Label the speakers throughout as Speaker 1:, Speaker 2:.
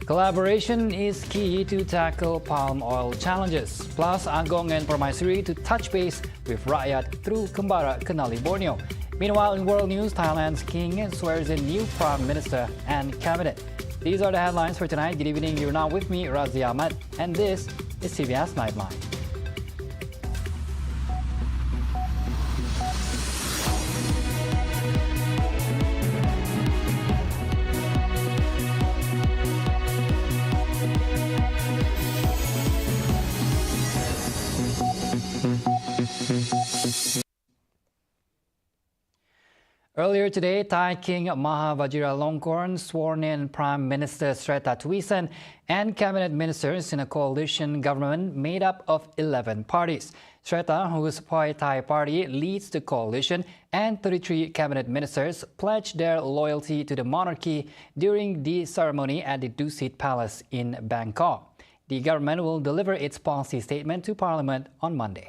Speaker 1: Collaboration is key to tackle palm oil challenges. Plus, AGONG and Permaisuri to touch base with RAKYAT through KEMBARA, Kenali, Borneo. Meanwhile, in world news, Thailand's king swears in new prime minister and cabinet. These are the headlines for tonight. Good evening. You're now with me, Razia Ahmad, and this is TVS Nightline. Earlier today, Thai King Maha Vajiralongkorn sworn in Prime Minister Srettha Thavisin and cabinet ministers in a coalition government made up of 11 parties. Srettha, whose Phai Thai party leads the coalition, and 33 cabinet ministers pledged their loyalty to the monarchy during the ceremony at the Dusit Palace in Bangkok. The government will deliver its policy statement to Parliament on Monday.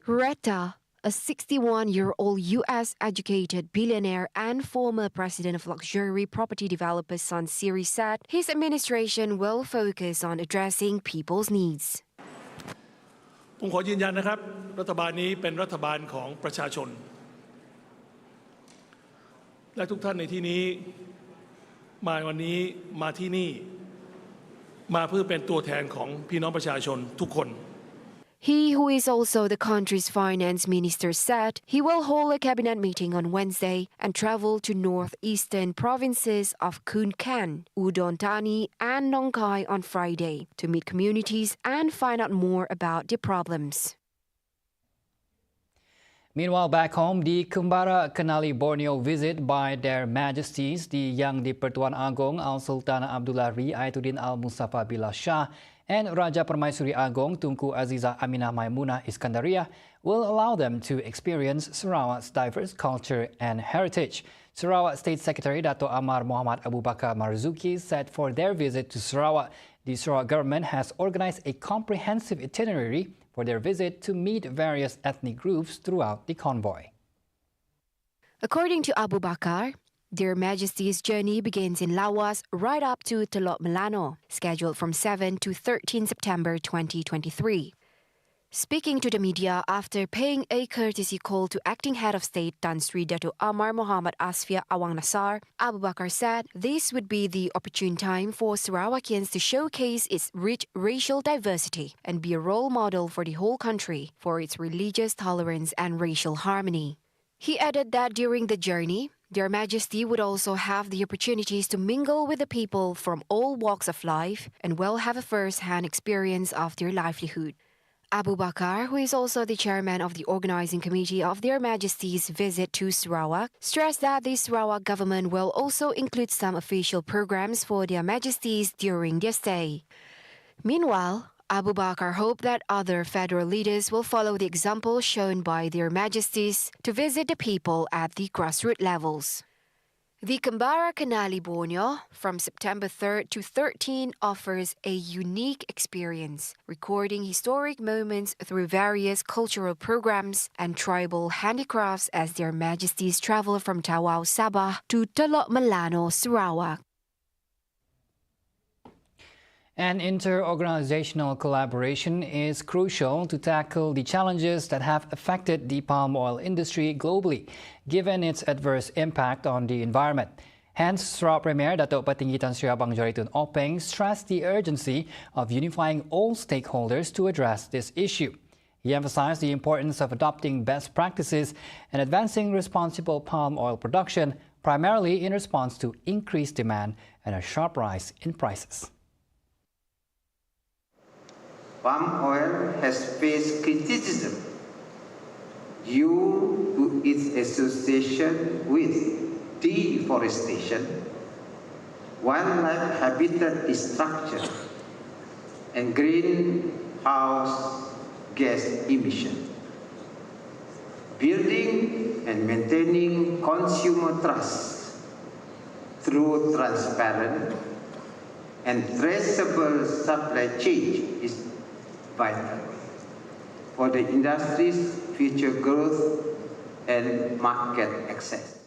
Speaker 2: Srettha, a 61-year-old U.S.-educated billionaire and former president of luxury property developer Sun Series, said his administration will focus on addressing people's needs.
Speaker 3: ผมขอยืนยันนะครับรัฐบาลนี้เป็นรัฐบาลของประชาชนและทุกท่านในที่นี้มาวันนี้มาที่นี่มาเพื่อเป็นตัวแทนของพี่น้องประชาชนทุกคน
Speaker 2: He, who is also the country's finance minister, said he will hold a cabinet meeting on Wednesday and travel to northeastern provinces of Khon Kaen, Udon Thani and Nong Khai on Friday to meet communities and find out more about their problems.
Speaker 1: Meanwhile, back home, the KEMBARA Kenali Borneo visit by Their Majesties, the Yang di-Pertuan Agong Al-Sultan Abdullah Ri'ayatuddin Al-Mustafa Billah Shah and Raja Permaisuri Agong Tunku Aziza Aminah Maimunah Iskandaria will allow them to experience Sarawak's diverse culture and heritage. Sarawak State Secretary Dato' Amar Muhammad Abu Bakar Marzuki said for their visit to Sarawak, the Sarawak government has organized a comprehensive itinerary for their visit to meet various ethnic groups throughout the convoy.
Speaker 2: According to Abu Bakar, Their Majesty's journey begins in Lawas right up to Teluk Melano, scheduled from 7 to 13 September 2023. Speaking to the media after paying a courtesy call to Acting Head of State Tan Sri Dato' Amar Muhammad Asfia Awang Nassar, Abu Bakar said this would be the opportune time for Sarawakians to showcase its rich racial diversity and be a role model for the whole country for its religious tolerance and racial harmony. He added that during the journey, Their Majesty would also have the opportunities to mingle with the people from all walks of life and will have a first-hand experience of their livelihood. Abu Bakar, who is also the chairman of the organizing committee of Their Majesty's visit to Sarawak, stressed that the Sarawak government will also include some official programs for Their Majesties during their stay. Meanwhile, Abu Bakar hoped that other federal leaders will follow the example shown by Their Majesties to visit the people at the grassroots levels. The KEMBARA Kenali Borneo from September 3rd to 13 offers a unique experience, recording historic moments through various cultural programs and tribal handicrafts as Their Majesties travel from Tawau, Sabah to Teluk Melano, Sarawak.
Speaker 1: And inter-organizational collaboration is crucial to tackle the challenges that have affected the palm oil industry globally, given its adverse impact on the environment. Hence, Sarawak Premier Dato' Patinggi Tan Sri Abang Joritun Openg stressed the urgency of unifying all stakeholders to address this issue. He emphasized the importance of adopting best practices and advancing responsible palm oil production, primarily in response to increased demand and a sharp rise in prices.
Speaker 4: Palm oil has faced criticism due to its association with deforestation, wildlife habitat destruction, and greenhouse gas emission. Building and maintaining consumer trust through transparent and traceable supply chain is vital for the industry's future growth and market access.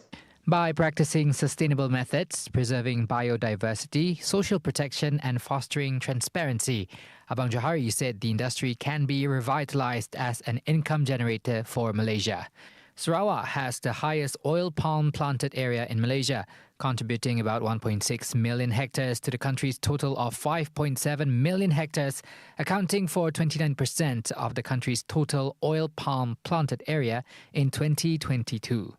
Speaker 5: By practicing sustainable methods, preserving biodiversity, social protection and fostering transparency, Abang Johari said the industry can be revitalized as an income generator for Malaysia. Sarawak has the highest oil palm planted area in Malaysia, contributing about 1.6 million hectares to the country's total of 5.7 million hectares, accounting for 29% of the country's total oil palm planted area in 2022.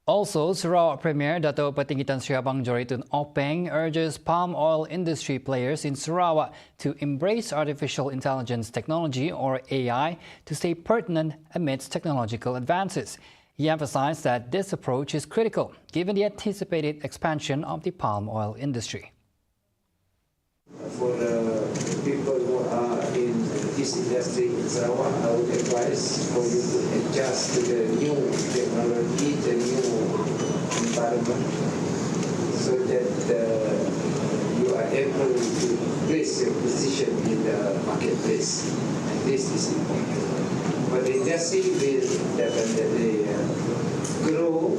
Speaker 1: Also, Sarawak Premier Dato' Petinggi Tan Sri Abang Johari Tun Openg urges palm oil industry players in Sarawak to embrace artificial intelligence technology or AI to stay pertinent amidst technological advances. He emphasized that this approach is critical given the anticipated expansion of the palm oil industry.
Speaker 6: For people who are in this industry in Sarawak, I would advise for you to adjust to the new technology, the new environment, so that you are able to place your position in the marketplace. And this is important. But the industry will definitely grow,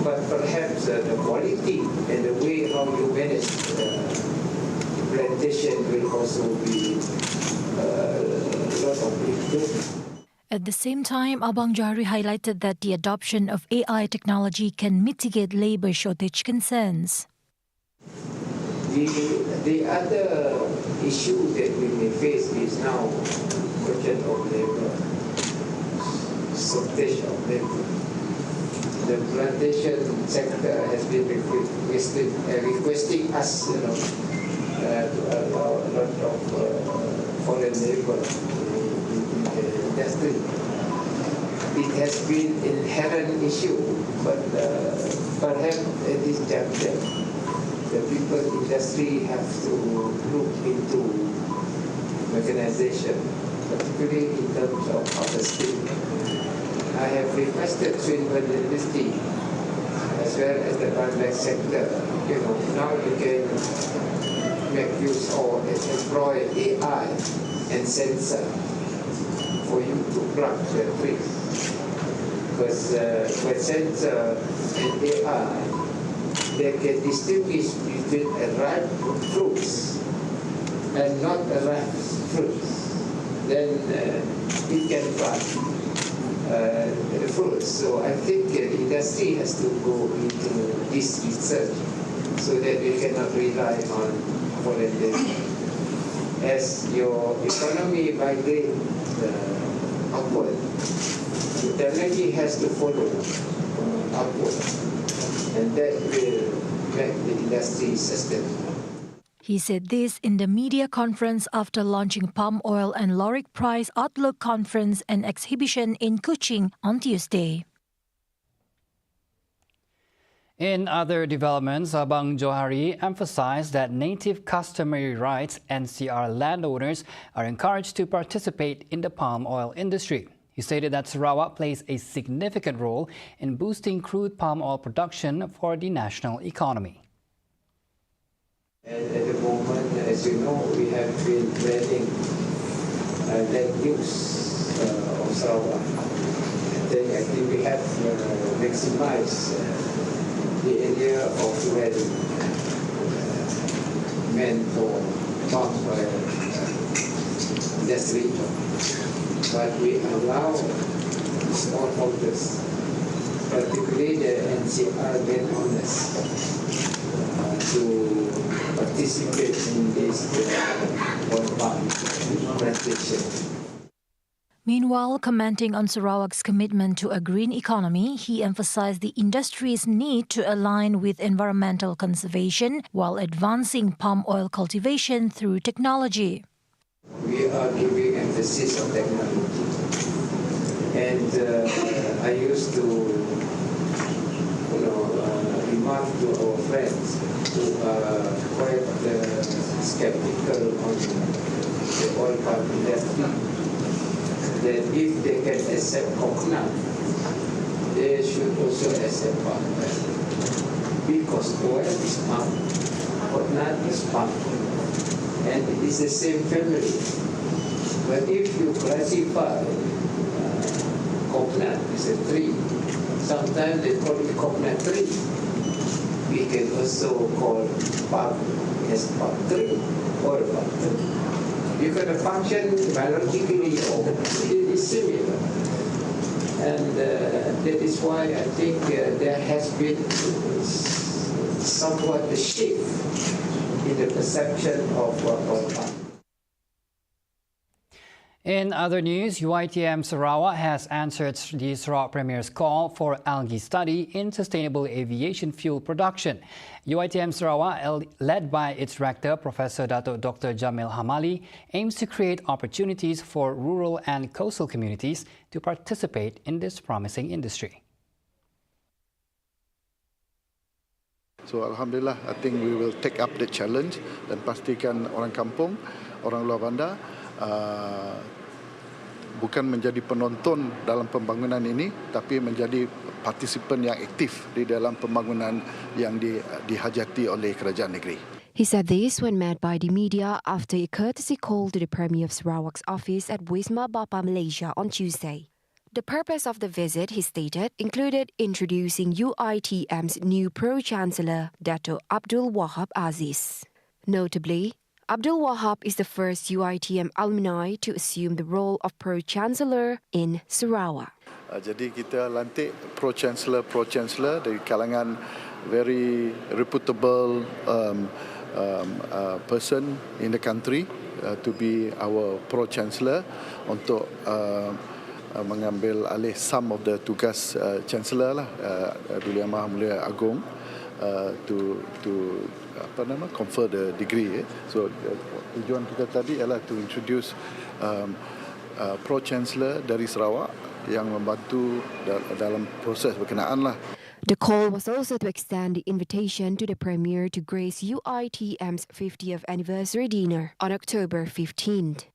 Speaker 6: but perhaps the quality and the way how you manage plantation will also be a lot of improvement.
Speaker 7: At the same time, Abang Johari highlighted that the adoption of AI technology can mitigate labour shortage concerns.
Speaker 6: The other issue that we may face is now question of labour, shortage of labour. The plantation sector has been requesting us, to allow a lot of foreign labour in the industry. It has been an inherent issue, but perhaps at this juncture, the people industry have to look into mechanization, particularly in terms of harvesting. I have requested Swinburne University as well as the private sector. Now you can make use or employ AI and sensor for you to pluck the trees. Because with sensor and AI, they can distinguish between a ripe fruits and not a ripe fruits. Then it can pluck the fruits. So I think the industry has to go into this research so that we cannot rely on foreign labor. As your economy migrates upward, the technology has to follow upward, and that will make the industry sustainable.
Speaker 7: He said this in the media conference after launching Palm Oil and Lauric Price Outlook Conference and Exhibition in Kuching on Tuesday.
Speaker 1: In other developments, Abang Johari emphasized that native customary rights NCR landowners are encouraged to participate in the palm oil industry. He stated that Sarawak plays a significant role in boosting crude palm oil production for the national economy.
Speaker 6: And at the moment, as you know, we have been planning land use of Sarawak. And then I think we have maximized the area of land meant for palm oil industry. But we allow smallholders, particularly the NCR landowners, to participate in this oil palm plantation.
Speaker 7: Meanwhile, commenting on Sarawak's commitment to a green economy, he emphasized the industry's need to align with environmental conservation while advancing palm oil cultivation through technology.
Speaker 6: We are giving emphasis on technology. And I used to remark to our friends who are quite skeptical on the oil palm industry that if they can accept coconut, they should also accept palm oil. Because oil is palm, coconut is palm, and it is the same family. But if you classify coconut as a tree, sometimes they call it coconut tree. We can also call palm as palm tree or palm tree. Because the function biologically is similar. And that is why I think there has been somewhat a shift in the perception of palm.
Speaker 1: In other news, UiTM Sarawak has answered the Sarawak Premier's call for algae study in sustainable aviation fuel production. UiTM Sarawak, led by its rector, Professor Dato Dr. Jamil Hamali, aims to create opportunities for rural and coastal communities to participate in this promising industry.
Speaker 8: So Alhamdulillah, I think we will take up the challenge dan pastikan orang kampung, orang luar bandar bukan menjadi penonton dalam pembangunan ini, tapi menjadi partisipan yang aktif di dalam pembangunan yang dihajati oleh kerajaan negeri.
Speaker 2: He said this when met by the media after a courtesy call to the Premier of Sarawak's office at Wisma Bapa Malaysia on Tuesday. The purpose of the visit, he stated, included introducing UiTM's new Pro-Chancellor, Dato Abdul Wahab Aziz. Notably, Abdul Wahab is the first UiTM alumni to assume the role of Pro-Chancellor in Sarawak.
Speaker 8: Jadi kita lantik Pro-Chancellor dari kalangan very reputable person in the country to be our Pro-Chancellor untuk mengambil alih some of the tugas Chancellor lah, Duli Yang Maha Mulia Agong, to confer the degree. So tujuan kita tadi ialah to introduce Pro-Chancellor dari Sarawak yang membantu dalam proses berkenaan lah.
Speaker 2: The call was also to extend the invitation to the Premier to grace UiTM's 50th anniversary dinner on October 15th.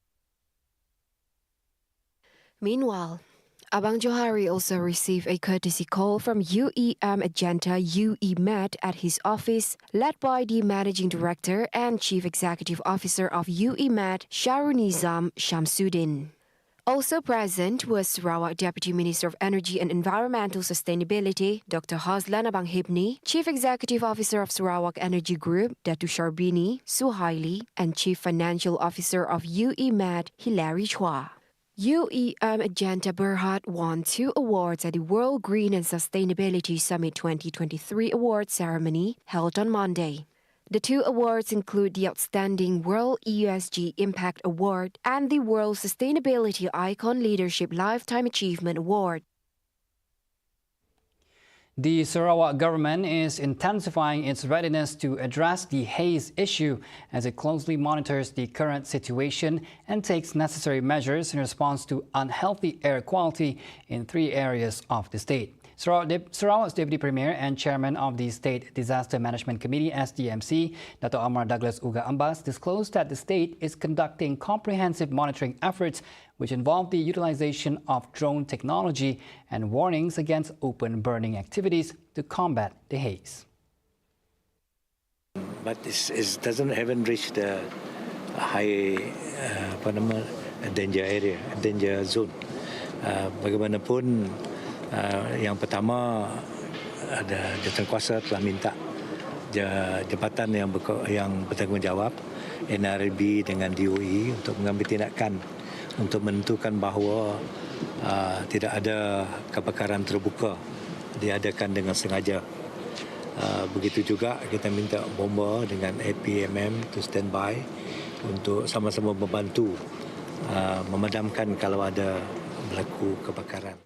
Speaker 2: Meanwhile, Abang Johari also received a courtesy call from UEM Agenta UEMAT at his office, led by the Managing Director and Chief Executive Officer of UEMAT, Sharunizam Shamsuddin. Also present was Sarawak Deputy Minister of Energy and Environmental Sustainability, Dr. Hazlan Abang Hibni, Chief Executive Officer of Sarawak Energy Group, Datu Sharbini Suhaili, and Chief Financial Officer of UEMAT, Hilary Chua. UEM Agenta Berhad won 2 awards at the World Green and Sustainability Summit 2023 award ceremony held on Monday. The 2 awards include the Outstanding World ESG Impact Award and the World Sustainability Icon Leadership Lifetime Achievement Award.
Speaker 1: The Sarawak government is intensifying its readiness to address the haze issue as it closely monitors the current situation and takes necessary measures in response to unhealthy air quality in 3 areas of the state. Sarawak's Deputy Premier and Chairman of the State Disaster Management Committee, SDMC, Dato Amar Douglas Uga Ambas, disclosed that the state is conducting comprehensive monitoring efforts which involve the utilization of drone technology and warnings against open burning activities to combat the haze.
Speaker 9: But it haven't reached the high danger area, danger zone. Bagaimanapun, yang pertama ada jawatankuasa telah minta jabatan yang bertanggungjawab NRB dengan DOE untuk mengambil tindakan untuk menentukan bahawa tidak ada kebakaran terbuka diadakan dengan sengaja. Begitu juga kita minta bomba dengan APMM to standby untuk sama-sama membantu memadamkan kalau ada berlaku kebakaran.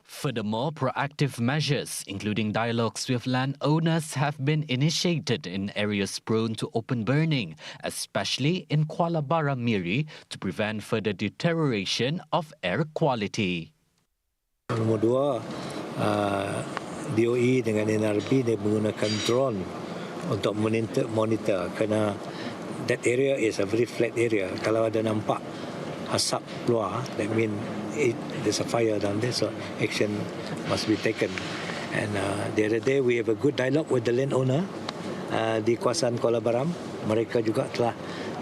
Speaker 10: Furthermore, proactive measures, including dialogues with landowners, have been initiated in areas prone to open burning, especially in Kuala Barang Miri, to prevent further deterioration of air quality.
Speaker 9: Nombor 2, DOE dengan NRB dia menggunakan drone untuk monitor kerana that area is a very flat area. Kalau ada nampak asap keluar, that means there's a fire down there, so action must be taken. And the other day we have a good dialogue with the landowner di kawasan Kuala Baram. Mereka juga telah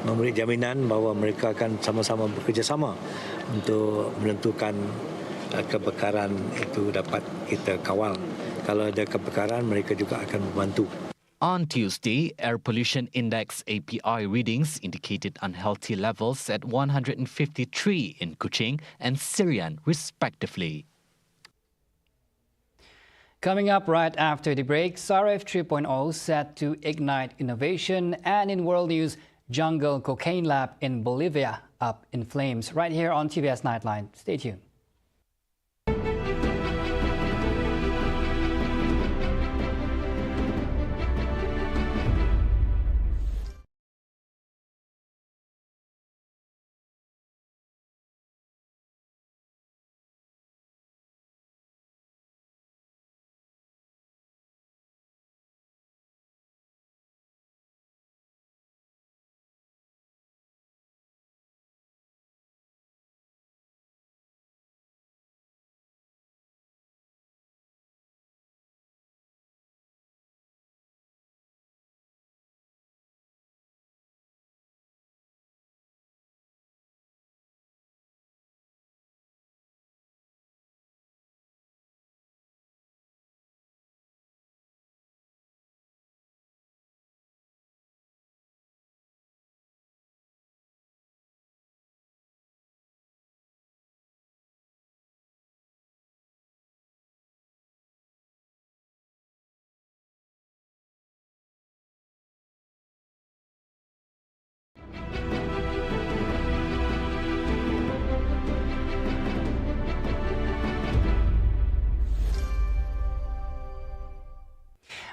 Speaker 9: memberi jaminan bahawa mereka akan sama-sama bekerjasama untuk menentukan kebakaran itu dapat kita kawal. Kalau ada kebakaran, mereka juga akan membantu.
Speaker 10: On Tuesday, Air Pollution Index API readings indicated unhealthy levels at 153 in Kuching and Sirian, respectively.
Speaker 1: Coming up right after the break, SAREF 3.0 set to ignite innovation, and in world news, jungle cocaine lab in Bolivia up in flames. Right here on TVS Nightline. Stay tuned.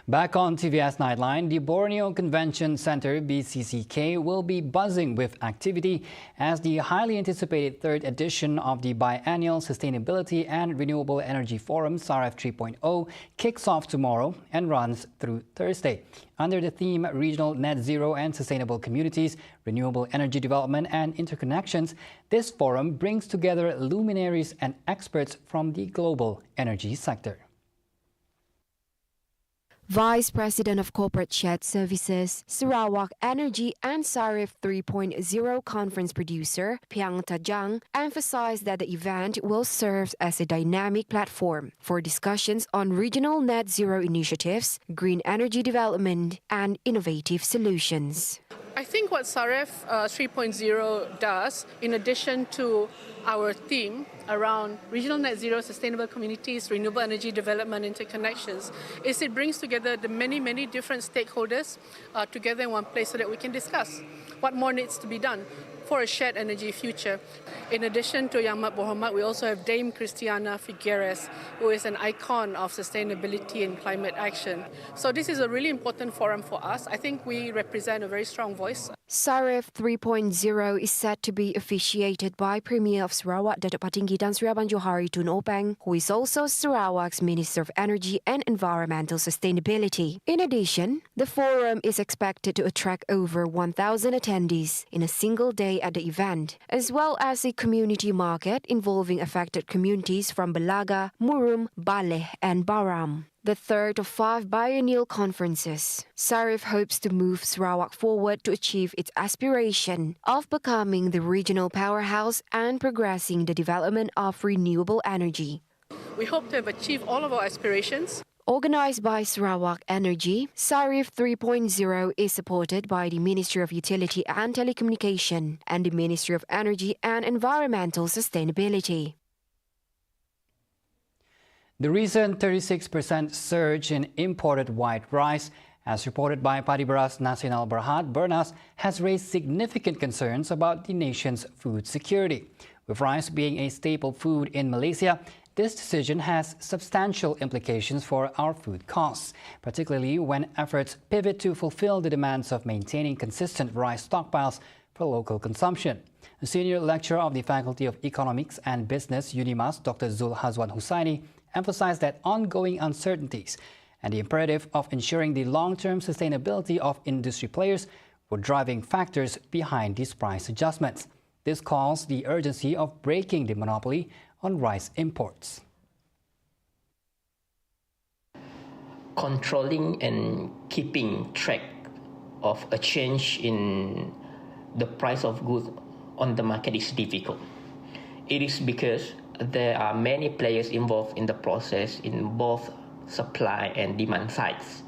Speaker 1: Back on TVS Nightline, the Borneo Convention Center (BCCK) will be buzzing with activity as the highly anticipated third edition of the Biennial Sustainability and Renewable Energy Forum (SAREF 3.0) kicks off tomorrow and runs through Thursday. Under the theme Regional Net Zero and Sustainable Communities, Renewable Energy Development and Interconnections, this forum brings together luminaries and experts from the global energy sector.
Speaker 2: Vice President of Corporate Shared Services, Sarawak Energy and SAREF 3.0 conference producer, Piang Tajang, emphasized that the event will serve as a dynamic platform for discussions on regional net zero initiatives, green energy development, and innovative solutions.
Speaker 11: I think what SAREF 3.0 does, in addition to our theme around regional net zero, sustainable communities, renewable energy development, interconnections, is it brings together the many different stakeholders together in one place so that we can discuss what more needs to be done for a shared energy future. In addition to Yang Mat Berhormat, we also have Dame Christiana Figueres, who is an icon of sustainability and climate action. So this is a really important forum for us. I think we represent a very strong voice.
Speaker 2: SAREF 3.0 is set to be officiated by Premier of Sarawak, Datuk Patinggi Tan Sri Abang Johari Tun Openg, who is also Sarawak's Minister of Energy and Environmental Sustainability. In addition, the forum is expected to attract over 1,000 attendees in a single day at the event, as well as a community market involving affected communities from Balaga, Murum, Baleh, and Baram. The third of 5 biennial conferences, SAREF hopes to move Sarawak forward to achieve its aspiration of becoming the regional powerhouse and progressing the development of renewable energy.
Speaker 11: We hope to have achieved all of our aspirations.
Speaker 2: Organized by Sarawak Energy, SAREF 3.0 is supported by the Ministry of Utility and Telecommunication and the Ministry of Energy and Environmental Sustainability.
Speaker 1: The recent 36% surge in imported white rice, as reported by Padi Beras Nasional Berhad, Bernas, has raised significant concerns about the nation's food security. With rice being a staple food in Malaysia, this decision has substantial implications for our food costs, particularly when efforts pivot to fulfill the demands of maintaining consistent rice stockpiles for local consumption. A senior lecturer of the Faculty of Economics and Business, UNIMAS, Dr. Zul Hazwan Hussaini, emphasized that ongoing uncertainties and the imperative of ensuring the long-term sustainability of industry players were driving factors behind these price adjustments. This calls the urgency of breaking the monopoly on rice imports.
Speaker 12: Controlling and keeping track of a change in the price of goods on the market is difficult. It is because there are many players involved in the process in both supply and demand sides.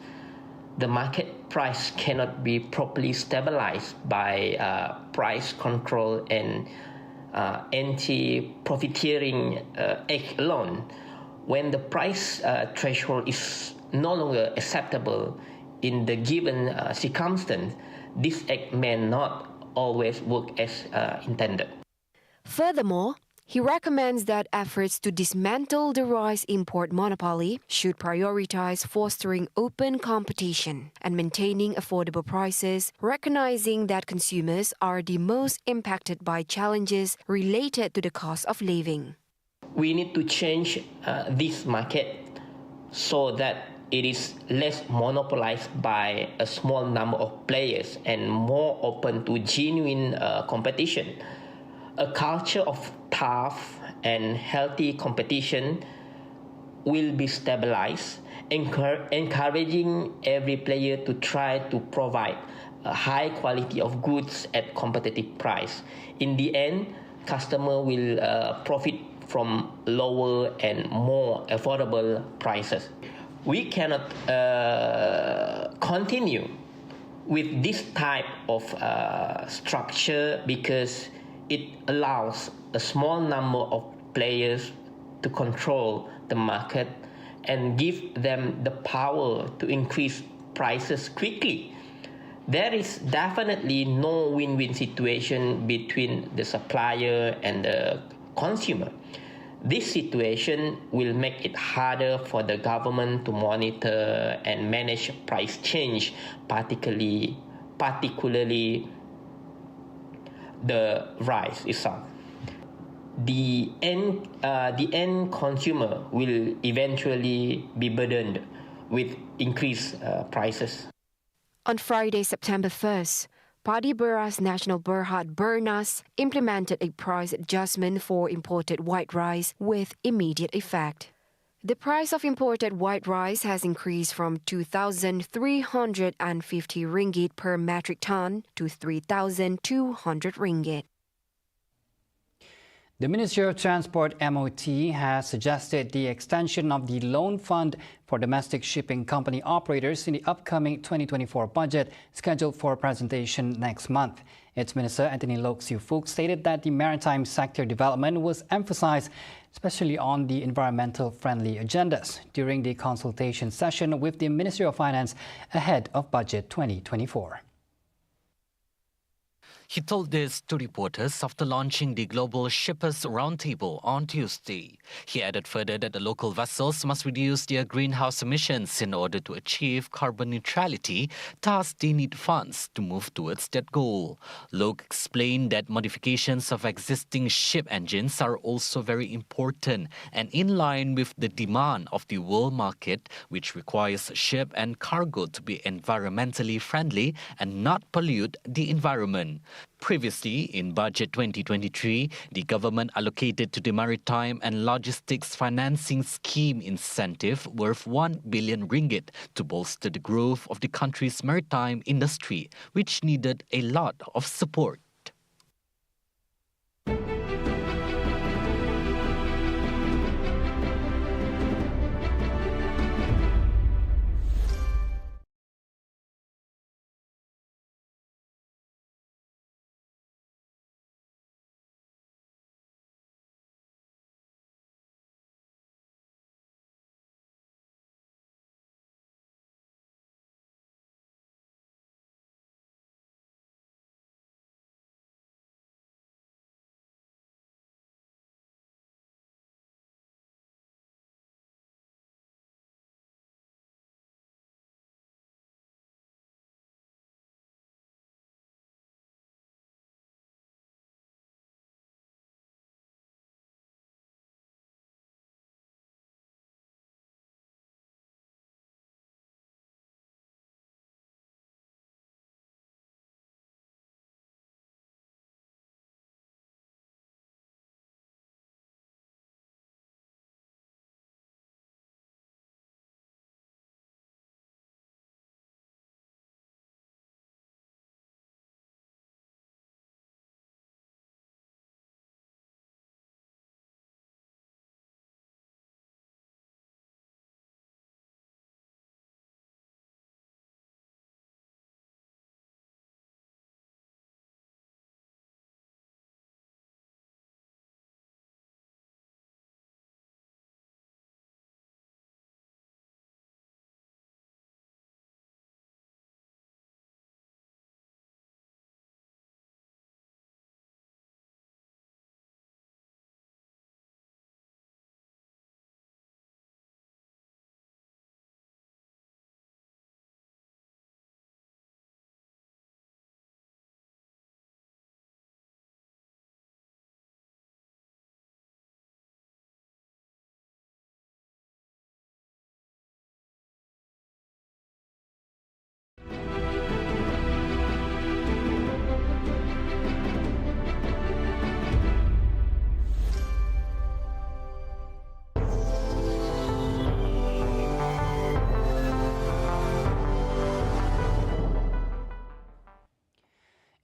Speaker 12: The market price cannot be properly stabilized by price control and anti-profiteering act alone. When the price threshold is no longer acceptable in the given circumstance, this act may not always work as intended.
Speaker 2: Furthermore, he recommends that efforts to dismantle the rice import monopoly should prioritize fostering open competition and maintaining affordable prices, recognizing that consumers are the most impacted by challenges related to the cost of living.
Speaker 12: We need to change this market so that it is less monopolized by a small number of players and more open to genuine competition. A culture of tough and healthy competition will be stabilized, encouraging every player to try to provide a high quality of goods at competitive price. In the end, customer will profit from lower and more affordable prices. We cannot continue with this type of structure because it allows a small number of players to control the market and give them the power to increase prices quickly. There is definitely no win-win situation between the supplier and the consumer. This situation will make it harder for the government to monitor and manage price change, particularly the rice itself. The end consumer will eventually be burdened with increased prices.
Speaker 2: On Friday, September 1st, Padi Beras Nasional Berhad Bernas implemented a price adjustment for imported white rice with immediate effect. The price of imported white rice has increased from 2,350 ringgit per metric ton to 3,200 ringgit.
Speaker 1: The Ministry of Transport MOT has suggested the extension of the loan fund for domestic shipping company operators in the upcoming 2024 budget scheduled for presentation next month. Its Minister Anthony Loke Siu Fook stated that the maritime sector development was emphasized, especially on the environmental friendly agendas, during the consultation session with the Ministry of Finance ahead of Budget 2024.
Speaker 10: He told this to reporters after launching the Global Shippers Roundtable on Tuesday. He added further that the local vessels must reduce their greenhouse emissions in order to achieve carbon neutrality, thus they need funds to move towards that goal. Loke explained that modifications of existing ship engines are also very important and in line with the demand of the world market, which requires ship and cargo to be environmentally friendly and not pollute the environment. Previously, in Budget 2023, the government allocated to the Maritime and Logistics Financing Scheme incentive worth 1 billion ringgit to bolster the growth of the country's maritime industry, which needed a lot of support.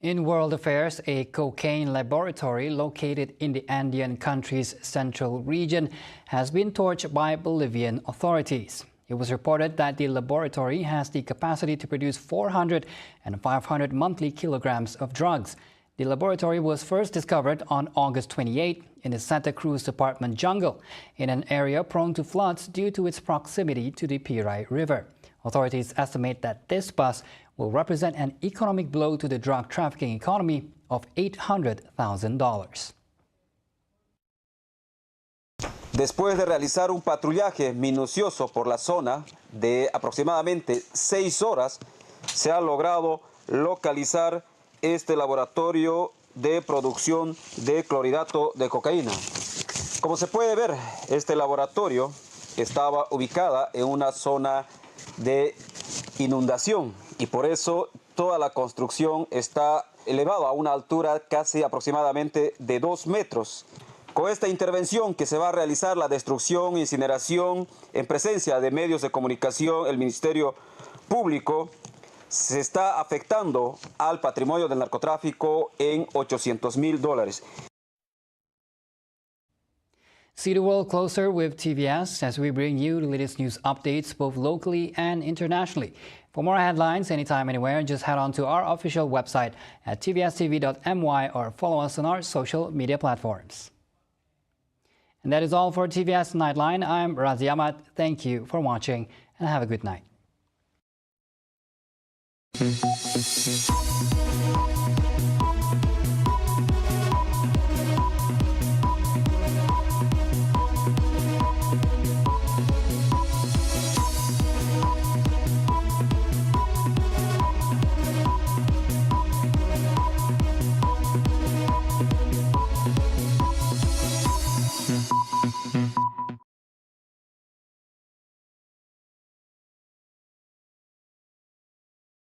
Speaker 1: In world affairs, a cocaine laboratory located in the Andean country's central region has been torched by Bolivian authorities. It was reported that the laboratory has the capacity to produce 400 and 500 monthly kilograms of drugs. The laboratory was first discovered on August 28 in the Santa Cruz Department jungle, in an area prone to floods due to its proximity to the Piray River. Authorities estimate that this bust will represent an economic blow to the drug trafficking economy of $800,000.
Speaker 13: Después de realizar un patrullaje minucioso por la zona de aproximadamente 6 horas, se ha logrado localizar este laboratorio de producción de clorhidrato de cocaína. Como se puede ver, este laboratorio estaba ubicada en una zona de inundación y por eso toda la construcción está elevada a una altura casi aproximadamente de 2 metros. Con esta intervención que se va a realizar la destrucción e incineración en presencia de medios de comunicación, el Ministerio Público se está afectando al patrimonio del narcotráfico en $800,000.
Speaker 1: See the world closer with TVS as we bring you the latest news updates both locally and internationally. For more headlines anytime, anywhere, just head on to our official website at tvstv.my or follow us on our social media platforms. And that is all for TVS Nightline. I'm RAKYAT. Thank you for watching and have a good night.